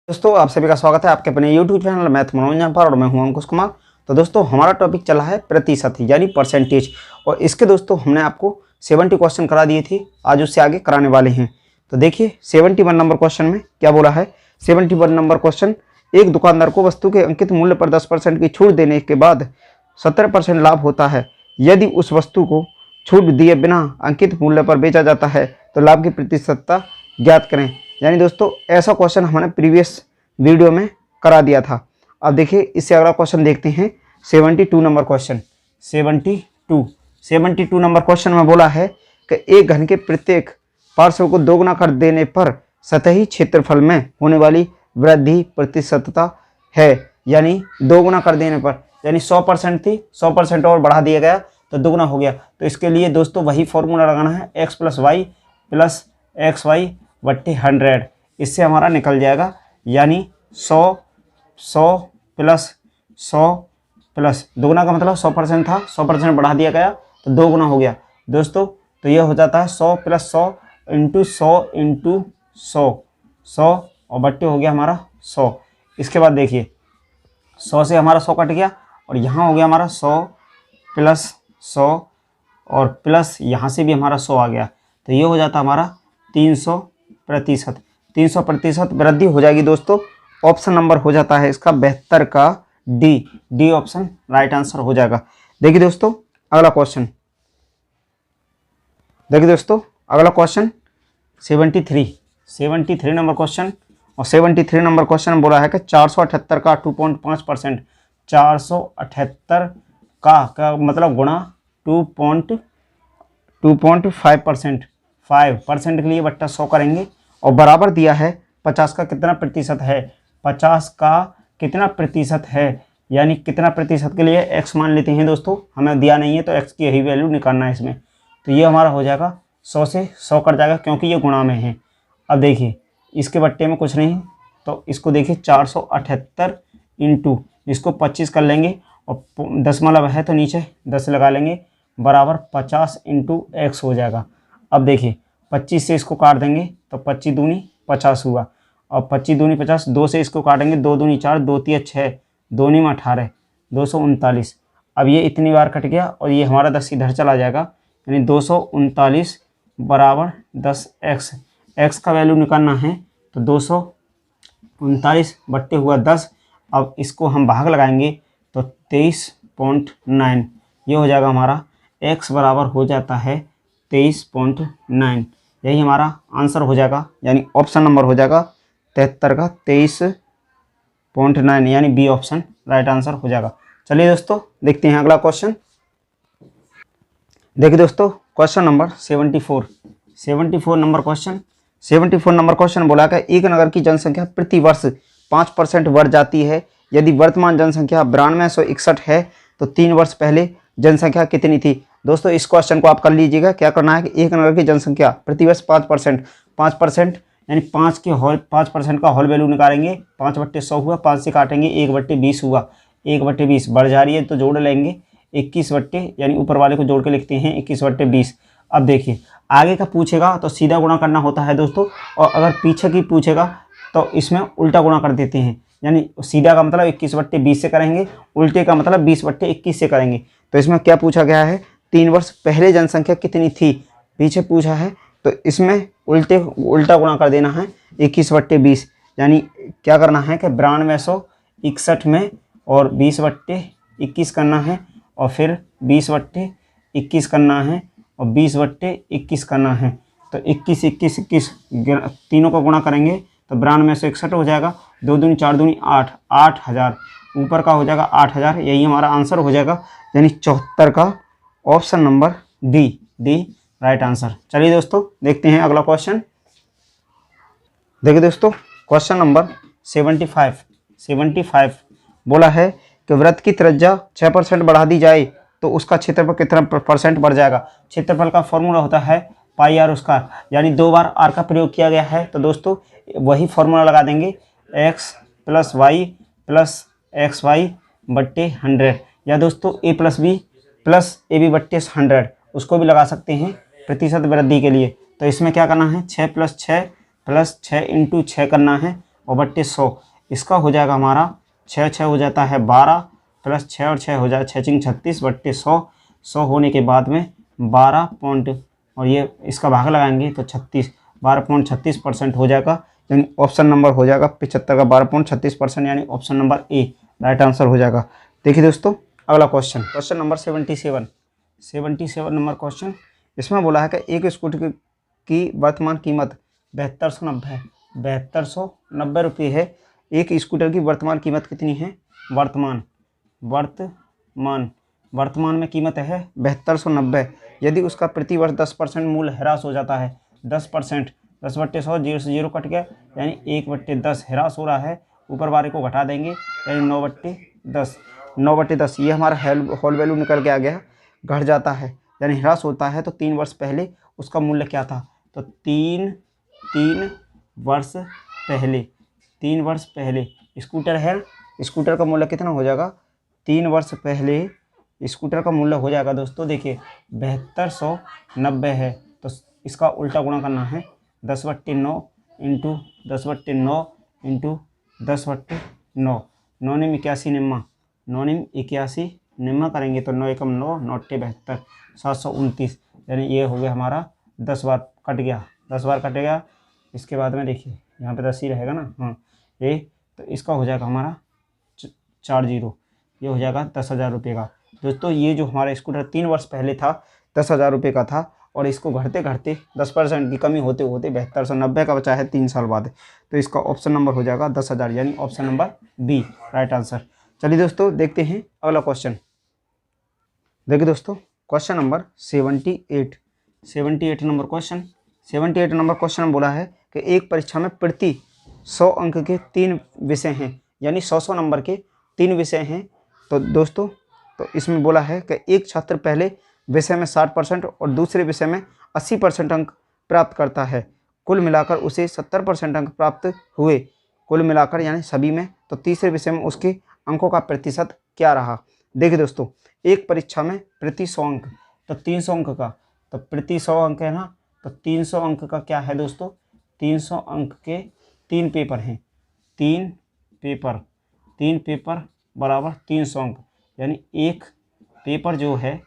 दोस्तों आप सभी का स्वागत है आपके अपने YouTube चैनल मैथ मनोरंजन पर और मैं हूं अंकुश कुमार। तो दोस्तों हमारा टॉपिक चला है प्रतिशत यानी परसेंटेज, और इसके दोस्तों हमने आपको 70 क्वेश्चन करा दिए थे, आज उससे आगे कराने वाले हैं। तो देखिए 71 नंबर क्वेश्चन में क्या बोला है। 71 नंबर क्वेश्चन, एक दुकानदार को वस्तु के अंकित मूल्य पर 10% की छूट देने के बाद 17% लाभ होता है। यदि उस वस्तु को छूट दिए बिना अंकित मूल्य पर बेचा जाता है तो लाभ की प्रतिशतता ज्ञात करें। यानी दोस्तों ऐसा क्वेश्चन हमने प्रीवियस वीडियो में करा दिया था। अब देखिए इससे अगला क्वेश्चन देखते हैं 72 नंबर क्वेश्चन। 72 नंबर क्वेश्चन में बोला है कि एक घन के प्रत्येक पार्श्व को दोगुना कर देने पर सतही क्षेत्रफल में होने वाली वृद्धि प्रतिशतता है। यानी दोगुना कर देने पर, यानी 100% थी, 100% और बढ़ा दिया गया तो दोगुना हो गया। तो इसके लिए दोस्तों वही फॉर्मूला लगाना है, x प्लस XY बट्टे 100। इससे हमारा निकल जाएगा, यानी 100 प्लस 100 प्लस दोगुना का मतलब 100% था, 100% बढ़ा दिया गया तो दो गुना हो गया दोस्तों। तो यह हो जाता है 100 प्लस 100 इंटू 100 और बट्टे हो गया हमारा 100। इसके बाद देखिए 100 से हमारा 100 कट गया और यहाँ हो गया हमारा 100 प्लस 100 और प्लस यहाँ से भी हमारा 100 आ गया। तो ये हो जाता हमारा 300%। 300% वृद्धि हो जाएगी दोस्तों। ऑप्शन नंबर हो जाता है इसका 72 का डी ऑप्शन राइट आंसर हो जाएगा। देखिए दोस्तों अगला क्वेश्चन, देखिए दोस्तों अगला क्वेश्चन 73 नंबर क्वेश्चन। और 73 नंबर क्वेश्चन बोला है कि 478 का 2.5%, 478 का मतलब गुणा 2.5%, 5% के लिए बट्टा 100 करेंगे और बराबर दिया है 50 का कितना प्रतिशत है। 50 का कितना प्रतिशत है, यानी कितना प्रतिशत के लिए x मान लेते हैं दोस्तों, हमें दिया नहीं है तो x की यही वैल्यू निकालना है इसमें। तो ये हमारा हो जाएगा 100 से 100 कट जाएगा क्योंकि ये गुणा में है। अब देखिए इसके बट्टे में कुछ नहीं तो इसको देखिए 478 इंटू इसको 25 कर लेंगे और दशमलव है तो नीचे 10 लगा लेंगे, बराबर 50 इंटू x हो जाएगा। अब देखिए 25 से इसको काट देंगे तो 25 दूनी 50 हुआ और 25 दूनी 50, 2 से इसको काटेंगे 2 दूनी 4, 2 तिया 6, 2 नी 18, 239। अब ये इतनी बार कट गया और ये हमारा 10 इधर चला जाएगा, यानी 239 बराबर 10x। x का वैल्यू निकालना है तो 239 बट्टे हुआ 10। अब इसको हम भाग लगाएंगे तो 23.9, ये हो जाएगा हमारा x बराबर हो जाता है 23.9। यही हमारा आंसर हो जाएगा, यानी ऑप्शन नंबर हो जाएगा 73 का 23.9, यानी बी ऑप्शन राइट आंसर हो जाएगा। चलिए दोस्तों देखते हैं अगला क्वेश्चन। देखिए दोस्तों question number 74 number question. 74 number question बोला कि एक नगर की जनसंख्या प्रति वर्ष 5% बढ़ जाती है। यदि वर्तमान जनसंख्या 9261 है तो 3 वर्ष पहले जनसंख्या कितनी थी। दोस्तों इस क्वेश्चन को आप कर लीजिएगा। क्या करना है कि एक नगर की जनसंख्या प्रति वर्ष 5% यानी 5% का होल वैल्यू निकालेंगे। 5/100 हुआ, 5 से काटेंगे 1/20 हुआ, 1/20 बढ़ जा रही है तो जोड़ लेंगे 21 यानी ऊपर वाले को जोड़ के लिखते हैं 21/20। अब देखिए आगे का पूछेगा तो सीधा गुणा करना होता है दोस्तों, और अगर पीछे की पूछेगा तो इसमें उल्टा गुणा कर देते हैं। यानी सीधा का मतलब 21/20 से करेंगे, उल्टे का मतलब 20/21 से करेंगे। तो इसमें क्या पूछा गया है, 3 वर्ष पहले जनसंख्या कितनी थी, पीछे पूछा है तो इसमें उल्टा गुणा कर देना है 21/20। यानी क्या करना है कि 9261 में और 20/21 करना है और फिर 20/21 करना है और 20/21 करना है। तो 21 तीनों का गुणा करेंगे तो 9261 हो जाएगा, 2 दूनी 4 दूनी 8, 8000 ऊपर का हो जाएगा 8000। यही हमारा आंसर हो जाएगा, यानी 74 का option number D right answer. चलिए दोस्तों देखते हैं अगला क्वेश्चन। देखिए दोस्तों क्वेश्चन नंबर 75 बोला है कि वृत्त की त्रिज्या 6% बढ़ा दी जाए तो उसका क्षेत्रफल कितना % बढ़ जाएगा। क्षेत्रफल का फॉर्मूला होता है पाई आर स्क्वायर, यानी 2 बार आर का प्रयोग किया गया है तो दोस्तों वही फॉर्मूला लगा देंगे x plus Y plus XY बट्टे 100, या दोस्तों a plus B plus AB बट्टे 100 उसको भी लगा सकते हैं प्रतिशत वृद्धि के लिए। तो इसमें क्या करना है 6 + 6 + 6 × 6 करना है और बट्टे 100, इसका हो जाएगा हमारा 6 6 हो जाता है 12 प्लस 6 और 6 हो जाए 6 6 36 बट्टे 100, 100 होने के बाद में 12 पॉइंट और ये इसका भाग लगाएंगे तो 36, 12.36% हो जाएगा, यानी ऑप्शन नंबर हो जाएगा 75 का 12.36%, यानी option number A right answer हो जाएगा। देखिए दोस्तों अगला question, question number 77 number question. इसमें बोला है कि एक स्कूटर की वर्तमान कीमत 7290 रुपये है। एक स्कूटर की वर्तमान कीमत कितनी है? वर्तमान में कीमत है 7290। यदि उसका प्रति वर्ष 10% मूल्य ह्रास हो जाता है, 10%, 10 बट्टे 100, 0 से 0 कट गया, यानी 1/10 ह्रास हो रहा है, ऊपर वाले को घटा देंगे, यानी 9/10 ये हमारा होल वैल्यू निकल के आ गया, घट जाता है यानी ह्रास होता है। तो 3 वर्ष पहले उसका मूल्य क्या था? तो 3 वर्ष पहले स्कूटर है, स्कूटर का मूल्य कितना हो जाएगा? 3 वर्ष पहले स्कूटर का मूल्य हो जाएगा दोस्तों, देखिए 7290 है, तो इसका उल्टा गुणा करना है, 10/9 इंटू 10/9 इंटू 10/9, 9 निम 81 निम्मा, 9 निम 81 निम्मा करेंगे तो 9 एकम 9, 9 72, 729, यानी ये हो गया हमारा 10 बार कट गया, 10 बार कट गया। इसके बाद में देखिए यहाँ पे 10 ही रहेगा ना, हाँ ये, तो इसका हो जाएगा हमारा 4 0, ये हो जाएगा 10,000 रुपये का। दोस्तों ये जो हमारा स्कूटर 3 वर्ष पहले था 10,000 रुपये का था, और इसको घटते घटते 10% की कमी होते होते 7290 का बचा है 3 साल बाद, तो इसका ऑप्शन नंबर हो जाएगा 10,000, यानी option number B right answer. चलिए दोस्तों देखते हैं अगला क्वेश्चन। देखिए दोस्तों question number 78 number question. 78 number question में बोला है कि एक परीक्षा में प्रति 100 अंक के 3 विषय हैं, यानी 100 नंबर के 3 विषय हैं। तो दोस्तों तो इसमें बोला है कि एक छात्र पहले विषय में 60% और दूसरे विषय में 80% अंक प्राप्त करता है, कुल मिलाकर उसे 70% अंक प्राप्त हुए, कुल मिलाकर यानी सभी में। तो तीसरे विषय में उसके अंकों का प्रतिशत क्या रहा? देखिए दोस्तों एक परीक्षा में प्रति 100 अंक, तो 300 अंक का, तो प्रति 100 अंक है ना, तो 300 अंक का क्या है दोस्तों? 300 अंक के 3 पेपर हैं, 3 पेपर बराबर 300 अंक, यानी एक पेपर जो है,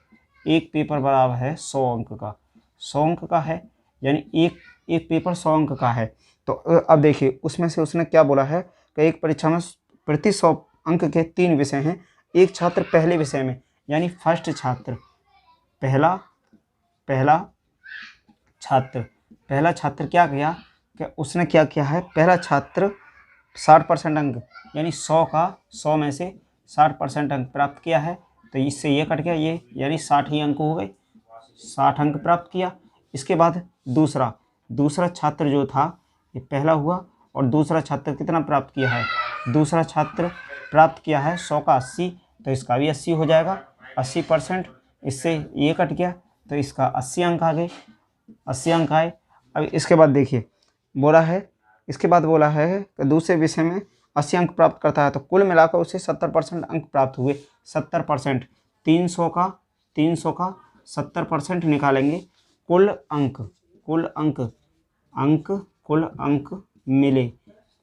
एक पेपर बराबर है 100 अंक का, 100 अंक का है, यानी एक पेपर 100 अंक का है। तो अब देखिए उसमें से उसने क्या बोला है कि एक परीक्षा में प्रति 100 अंक के 3 विषय हैं, एक छात्र पहले विषय में, यानी फर्स्ट छात्र, पहला छात्र क्या किया कि उसने क्या किया है, पहला छात्र 60% अंक, यानी 100 का 100 में से 60% अंक प्राप्त किया है, तो इससे ये कट गया ये, यानी 60 ही अंक हो गए, 60 अंक प्राप्त किया। इसके बाद दूसरा छात्र जो था, ये पहला हुआ, और दूसरा छात्र कितना प्राप्त किया है? दूसरा छात्र प्राप्त किया है 100 का 80, तो इसका भी 80 हो जाएगा, 80%, इससे ये कट गया, तो इसका 80 अंक आ गए, 80 अंक आए। अब इसके बाद देखिए बोला है, इसके बाद बोला है कि दूसरे विषय में 80 अंक प्राप्त करता है, तो कुल मिलाकर उसे 70% अंक प्राप्त हुए, 70%, 300 का 70% निकालेंगे, कुल अंक मिले,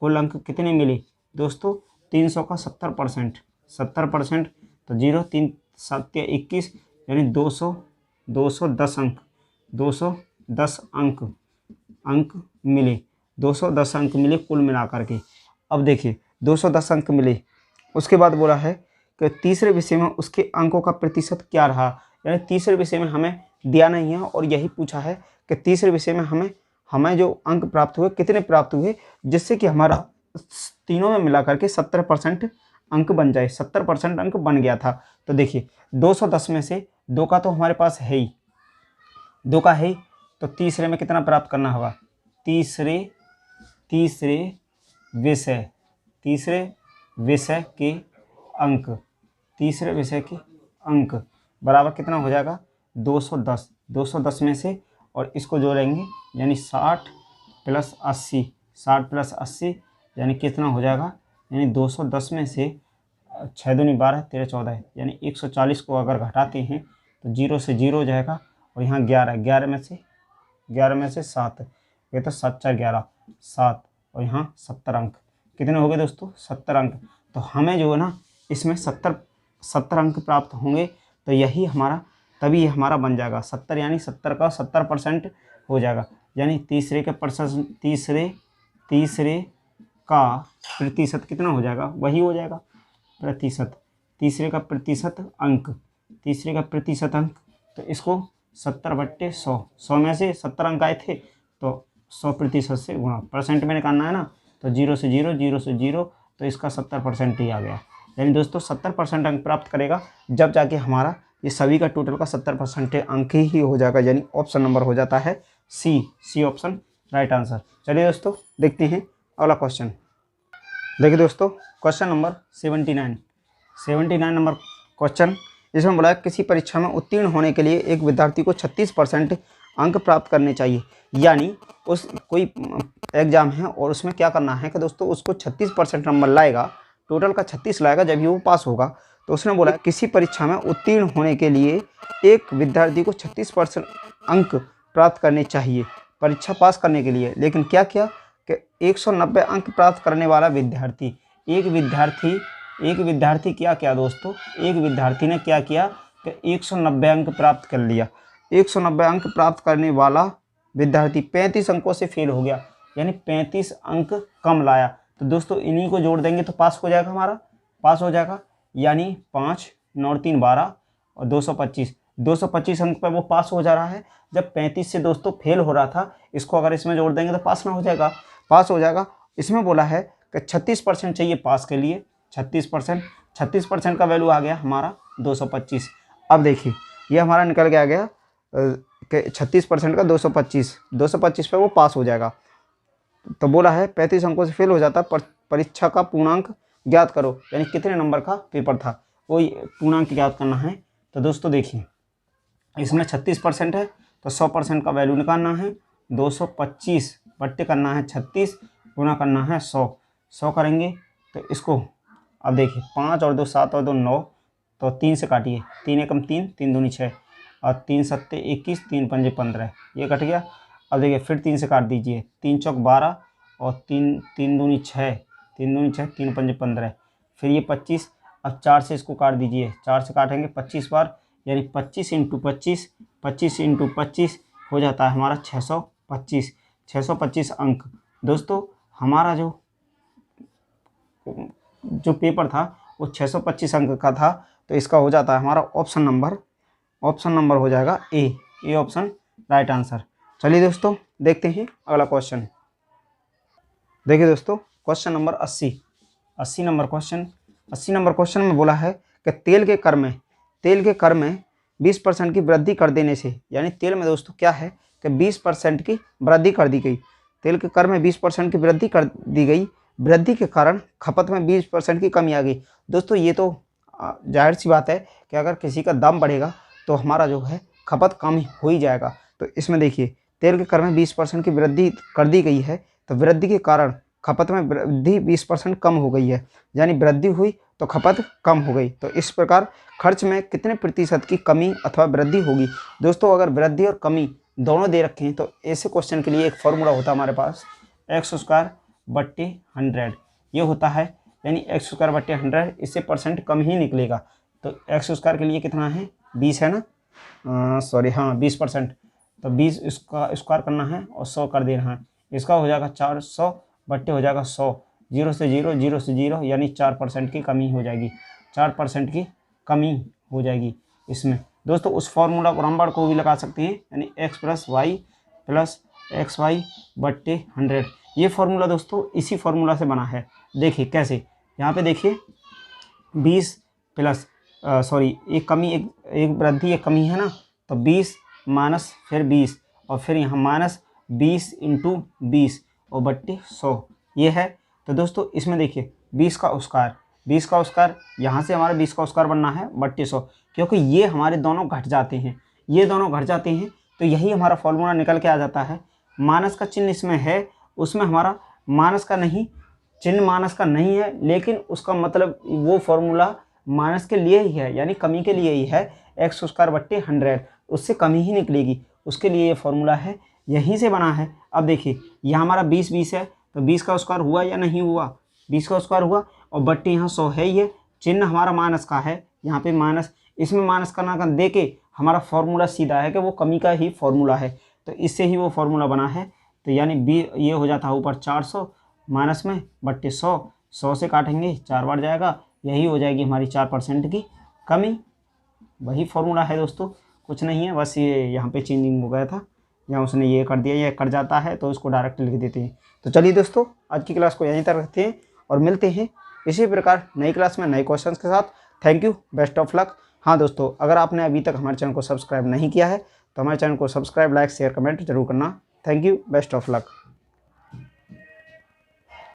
कुल अंक कितने मिले दोस्तों? 300 का 70%, तो 0 3 7 21, यानी 210 अंक, 210 अंक मिले, 210 अंक मिले कुल मिलाकर के। अब देखिए 210 अंक मिले, उसके बाद बोला है कि तीसरे विषय में उसके अंकों का प्रतिशत क्या रहा, यानी तीसरे विषय में हमें दिया नहीं है, और यही पूछा है कि तीसरे विषय में हमें जो अंक प्राप्त हुए कितने प्राप्त हुए, जिससे कि हमारा तीनों में मिलाकर के 70% अंक बन जाए, 70% अंक बन गया था। तो देखिए 210 में से 2 का तो हमारे पास है ही, 2 का है ही, तो तीसरे में कितना प्राप्त करना होगा? तीसरे विषय के अंक बराबर कितना हो जाएगा? 210 में से, और इसको जोड़ेंगे, यानी 60 + 80, यानी कितना हो जाएगा? यानी 210 में से 6 दूनी 12, 13 14, यानी 140 को अगर घटाते हैं तो 0 से 0 हो जाएगा, और यहाँ 11 में से 7, ये तो 7 4 11 7, और यहाँ 70 अंक, कितने हो गए दोस्तों 70 अंक। तो हमें जो है ना इसमें 70 अंक प्राप्त होंगे, तो यही हमारा तभी हमारा बन जाएगा 70, यानी 70 का 70% हो जाएगा, यानी तीसरे का प्रतिशत कितना हो जाएगा, वही हो जाएगा प्रतिशत, तीसरे का प्रतिशत अंक, तीसरे का प्रतिशत अंक। तो इसको 70/100, 100 में से 70 अंक आए थे तो 100% से गुणा, परसेंट में निकालना है ना, तो 0 से 0, 0 से 0, तो इसका 70% ही आ गया। यानी दोस्तों 70% अंक प्राप्त करेगा जब जाके हमारा ये सभी का टोटल का 70% अंक ही हो जाएगा, यानी ऑप्शन नंबर हो जाता है सी ऑप्शन राइट आंसर। चलिए दोस्तों देखते हैं अगला क्वेश्चन। देखिए दोस्तों क्वेश्चन नंबर 79 नंबर क्वेश्चन, इसमें बोला है किसी परीक्षा में उत्तीर्ण होने के लिए एक विद्यार्थी को 36% अंक प्राप्त करने चाहिए। यानी उस कोई एग्जाम है और उसमें क्या करना है कि दोस्तों उसको 36% नंबर लाएगा, टोटल का 36 लाएगा जब ही वो पास होगा। तो उसने बोला किसी परीक्षा में उत्तीर्ण होने के लिए एक विद्यार्थी को 36% अंक प्राप्त करने चाहिए परीक्षा पास करने के लिए। लेकिन क्या किया कि 190 अंक प्राप्त करने वाला विद्यार्थी, एक विद्यार्थी क्या दोस्तों, एक विद्यार्थी ने क्या किया कि 190 अंक प्राप्त कर लिया। 190 अंक प्राप्त करने वाला विद्यार्थी 35 अंकों से फेल हो गया, यानी 35 अंक कम लाया। तो दोस्तों इन्हीं को जोड़ देंगे तो पास हो जाएगा, हमारा पास हो जाएगा, यानी 5 9 3 12 और 225 अंक पर वो पास हो जा रहा है। जब 35 से दोस्तों फेल हो रहा था, इसको अगर इसमें जोड़ देंगे तो पास ना हो जाएगा, पास हो जाएगा। इसमें बोला है कि 36% चाहिए पास के लिए, 36% का वैल्यू आ गया हमारा 225। अब देखिए ये हमारा निकल के आ गया कि 36% का 225 पे वो पास हो जाएगा। तो बोला है 35 अंकों से फेल हो जाता, परीक्षा का पूर्णांक ज्ञात करो, यानी कितने नंबर का पेपर था वो पूर्णांक ज्ञात करना है। तो दोस्तों देखिए इसमें 36% है तो 100% का वैल्यू निकालना है, 225 बट्टे करना है 36, गुना करना है 100 करेंगे तो इसको, अब देखिए 5 और 2 7 और 2 9, तो 3 से काटिए, 3 एकम 3, 3 दूनी 6 और 3 सत्ते 21, 3 पंजे 15, ये कट गया। अब देखिए फिर 3 से काट दीजिए, 3 चौक 12 और 3 दूनी 6, 3 पंजे 15, फिर ये 25। अब 4 से इसको काट दीजिए, 4 से काटेंगे 25 बार, यानी 25 × 25 हो जाता है हमारा 625 अंक। दोस्तों हमारा जो पेपर था वो 625 अंक का था, तो इसका हो जाता है हमारा ऑप्शन नंबर हो जाएगा ए ऑप्शन राइट आंसर। चलिए दोस्तों देखते हैं अगला क्वेश्चन। देखिए दोस्तों क्वेश्चन नंबर 80 नंबर क्वेश्चन में बोला है कि तेल के कर में 20% की वृद्धि कर देने से, यानी तेल में दोस्तों क्या है कि 20% की वृद्धि कर दी गई, तेल के कर में 20% की वृद्धि कर दी गई, वृद्धि के कारण खपत में 20% की कमी आ गई। दोस्तों ये तो जाहिर सी बात है कि अगर किसी का दाम बढ़ेगा तो हमारा जो है खपत कम हो ही जाएगा। तो इसमें देखिए तेल के कर में 20% की वृद्धि कर दी गई है, तो वृद्धि के कारण खपत में वृद्धि 20% कम हो गई है, यानी वृद्धि हुई तो खपत कम हो गई। तो इस प्रकार खर्च में कितने प्रतिशत की कमी अथवा वृद्धि होगी। दोस्तों अगर वृद्धि और कमी दोनों दे रखे हैं तो ऐसे क्वेश्चन के लिए एक फॉर्मूला होता है हमारे पास, x²/100 ये होता है, यानी x²/100, इससे परसेंट कम ही निकलेगा। तो x² के लिए कितना है 20 है ना, सॉरी हाँ 20%, तो 20 इसका स्क्वायर करना है और 100 कर देना है, इसका हो जाएगा 400 बट्टे हो जाएगा 100, 0 से 0, यानी 4% की कमी हो जाएगी, 4% की कमी हो जाएगी इसमें। दोस्तों उस फॉर्मूला को नंबर को भी लगा सकते हैं, यानी x + y + xy/100। ये फार्मूला दोस्तों इसी फार्मूला से बना है। देखिए कैसे, यहाँ पे देखिए 20 प्लस एक वृद्धि एक कमी है ना, तो 20 माइनस फिर 20 और फिर यहाँ माइनस 20 × 20 और बट्टे 100 ये है। तो दोस्तों इसमें देखिए 20 का स्क्वायर यहाँ से हमारा 20 का स्क्वायर बनना है बट्टे 100, क्योंकि ये हमारे दोनों घट जाते हैं, तो यही हमारा फॉर्मूला निकल के आ जाता है। माइनस का चिन्ह इसमें है, उसमें हमारा माइनस का नहीं है, लेकिन उसका मतलब वो फॉर्मूला माइनस के लिए ही है, यानी कमी के लिए ही है, x²/100 उससे कमी ही निकलेगी, उसके लिए ये फॉर्मूला है, यहीं से बना है। अब देखिए यहाँ हमारा 20 है, तो 20 का स्क्वायर हुआ या नहीं हुआ, 20 का स्क्वायर हुआ और बट्टी यहाँ 100 है ही है, चिन्ह हमारा माइनस का है, यहाँ पे माइनस, इसमें माइनस करना कर दे के हमारा फॉर्मूला सीधा है कि वो कमी का ही फॉर्मूला है, तो इससे ही वो फॉर्मूला बना है। तो यानी ये हो जाता है ऊपर 400 माइनस में बट्टे 100 से काटेंगे 4 बार जाएगा, यही हो जाएगी हमारी 4% की कमी। वही फॉर्मूला है दोस्तों, कुछ नहीं है, बस ये यहाँ पे चेंजिंग हो गया था, यहाँ उसने ये कर दिया, ये कट जाता है तो इसको डायरेक्ट लिख देते हैं। तो चलिए दोस्तों, आज की क्लास को यहीं तक रखते हैं और मिलते हैं इसी प्रकार नई क्लास में नए क्वेश्चंस के साथ। Thank you, best of luck. हाँ दोस्तों, अगर आपने अभी तक हमारे चैनल को सब्सक्राइब नहीं किया है तो हमारे चैनल को सब्सक्राइब, लाइक, शेयर, कमेंट जरूर करना। Thank you, best of luck.